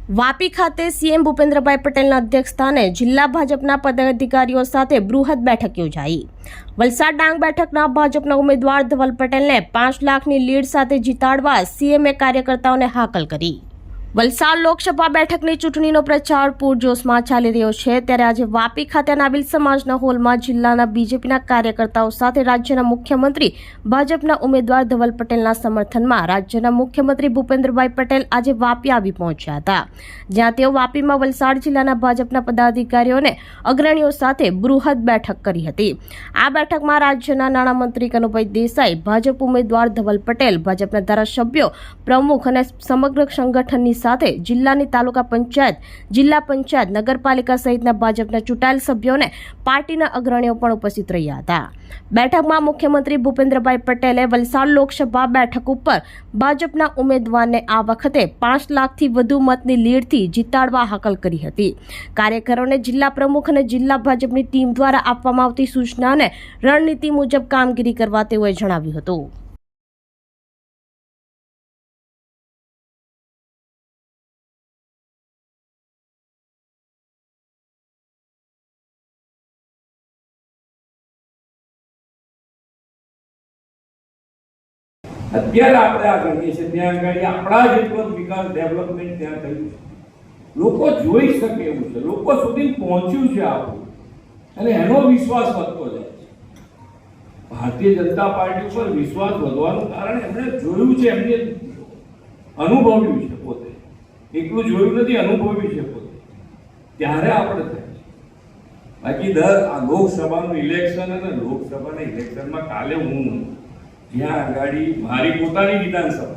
વાપી ખાતે સીએમ ભૂપેન્દ્રભાઈ પટેલના અધ્યક્ષસ્થાને જિલ્લા ભાજપના પદાધિકારીઓ સાથે બૃહદ બેઠક યોજાઈ। વલસાડ ડાંગ બેઠકના ભાજપના ઉમેદવાર ધવલ પટેલને 5 લાખની લીડ સાથે જીતાડવા સીએમએ કાર્યકર્તાઓને હાકલ કરી। વલસાડ લોકસભા બેઠકની ચૂંટણીનો પ્રચાર પૂરજોશમાં ચાલી રહ્યો છે, ત્યારે આજે વાપી ખાતે નાબિલ સમાજના હોલમાં જિલ્લાના બીજેપીના કાર્યકર્તાઓ સાથે રાજ્યના મુખ્યમંત્રી ભાજપના ઉમેદવાર ધવલ પટેલના સમર્થનમાં રાજ્યના મુખ્યમંત્રી ભૂપેન્દ્રભાઈ પટેલ આજે વાપી આવી પહોંચ્યા હતા, જ્યાં તેઓ વાપીમાં વલસાડ જિલ્લાના ભાજપના પદાધિકારીઓને અગ્રણીઓ સાથે બૃહદ બેઠક કરી હતી। આ બેઠકમાં રાજ્યના નાણામંત્રી કનુભાઈ દેસાઈ, ભાજપ ઉમેદવાર ધવલ પટેલ, ભાજપના ધારાસભ્યો, પ્રમુખ અને સમગ્ર સંગઠનની સાથે જિલ્લાની તાલુકા પંચાયત, જિલ્લા પંચાયત, નગરપાલિકા સહિતના ભાજપના ચૂંટાયેલ સભ્યોને પાર્ટીના અગ્રણીઓ પણ ઉપસ્થિત રહ્યા હતા। બેઠકમાં મુખ્યમંત્રી ભૂપેન્દ્રભાઈ પટેલે વલસાડ લોકસભા બેઠક ઉપર ભાજપના ઉમેદવારને આ વખતે 5 લાખથી વધુ મતની લીડથી જીતાડવા હાકલ કરી હતી। કાર્યકરોને જિલ્લા પ્રમુખ અને જિલ્લા ભાજપની ટીમ દ્વારા આપવામાં આવતી સૂચના અને રણનીતિ મુજબ કામગીરી કરવા તેઓએ જણાવ્યું હતું। અત્યારે આપણે આ કરીએ છીએ ત્યાં આગળ આપણા જેટલો વિકાસ ડેવલપમેન્ટ ત્યાં થયું છે, લોકો જોઈ શકે એવું છે, લોકો સુધી પહોંચ્યું છે આપણું, અને એનો વિશ્વાસ વધતો જાય છે। ભારતીય જનતા પાર્ટી ઉપર વિશ્વાસ વધવાનું કારણ એમણે જોયું છે, એમને અનુભવ્યું છે, પોતે એટલું જોયું નથી, અનુભવ્યું છે પોતે, ત્યારે આપણે થાય છે। બાકી આ લોકસભાનું ઇલેક્શન અને લોકસભાના ઇલેક્શનમાં કાલે હું જ્યાં આગાડી મારી પોતાની વિધાનસભા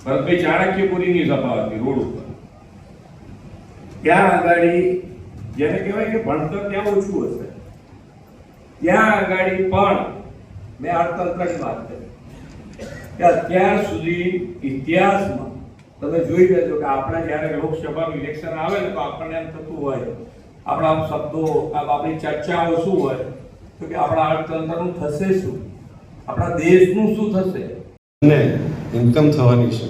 ભરતભાઈ ચાણક્યપુરીની સભા હતી રોડ ઉપર, ત્યાં આગાડી જેને કહેવાય કે ભણતર ત્યાં ઓછું હશે, ત્યાં આગાડી પણ મેં અર્થતંત્રની વાત કરી કે અત્યાર સુધી ઇતિહાસમાં તમે જોઈ લેજો કે આપણે જ્યારે લોકસભાનું ઇલેક્શન આવે ને તો આપણને એમ થતું હોય, આપણા શબ્દો આપણી ચર્ચાઓ શું હોય તો કે આપણા અર્થતંત્રનું થશે શું, આપણા દેશનું શું થશે ને ઇન્કમ થવાની છે।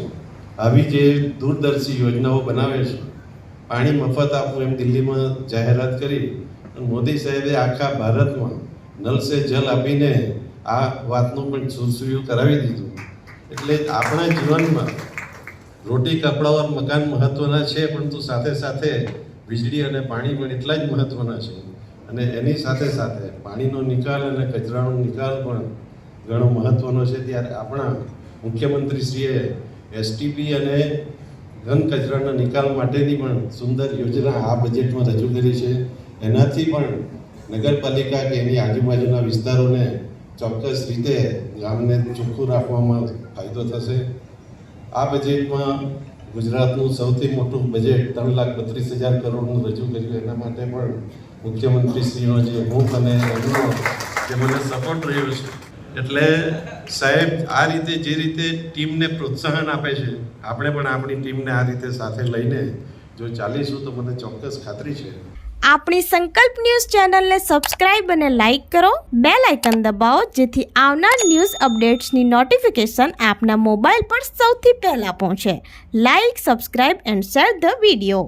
આવી જે દૂરદર્શી યોજનાઓ બનાવે છે, પાણી મફત આપવું એમ દિલ્હીમાં જાહેરાત કરી, મોદી સાહેબે આખા ભારતમાં નલ સે જલ આપીને આ વાતનું પણ સુરસુર્યું કરાવી દીધું। એટલે આપણા જીવનમાં રોટી કપડા ઓર મકાન મહત્વના છે, પરંતુ સાથે સાથે વીજળી અને પાણી પણ એટલા જ મહત્વના છે, અને એની સાથે સાથે પાણીનો નિકાલ અને કચરાનો નિકાલ પણ ઘણો મહત્વનો છે। ત્યારે આપણા મુખ્યમંત્રીશ્રીએ એસટીપી અને ઘન કચરાના નિકાલ માટેની પણ સુંદર યોજના આ બજેટમાં રજૂ કરી છે। એનાથી પણ નગરપાલિકા કે એની આજુબાજુના વિસ્તારોને ચોક્કસ રીતે ગામને ચોખ્ખું રાખવામાં ફાયદો થશે। આ બજેટમાં ગુજરાતનું સૌથી મોટું બજેટ 3,32,000 કરોડનું રજૂ કર્યું, એના માટે પણ મુખ્યમંત્રીશ્રીનો જે મુખ અને એમનો જે મને સપોર્ટ રહ્યો છે, એટલે સાહેબ આ રીતે જે રીતે ટીમને પ્રોત્સાહન આપે છે, આપણે પણ આપણી ટીમને આ રીતે સાથે લઈને જો ચાલીશું તો મને ચોક્કસ ખાતરી છે। આપણી સંકલ્પ ન્યૂઝ ચેનલને સબસ્ક્રાઇબ અને લાઇક કરો, બેલ આઇકન દબાવો, જેથી આવનાર ન્યૂઝ અપડેટ્સની નોટિફિકેશન આપના મોબાઈલ પર સૌથી પહેલા પહોંચે। Like, subscribe and share the video.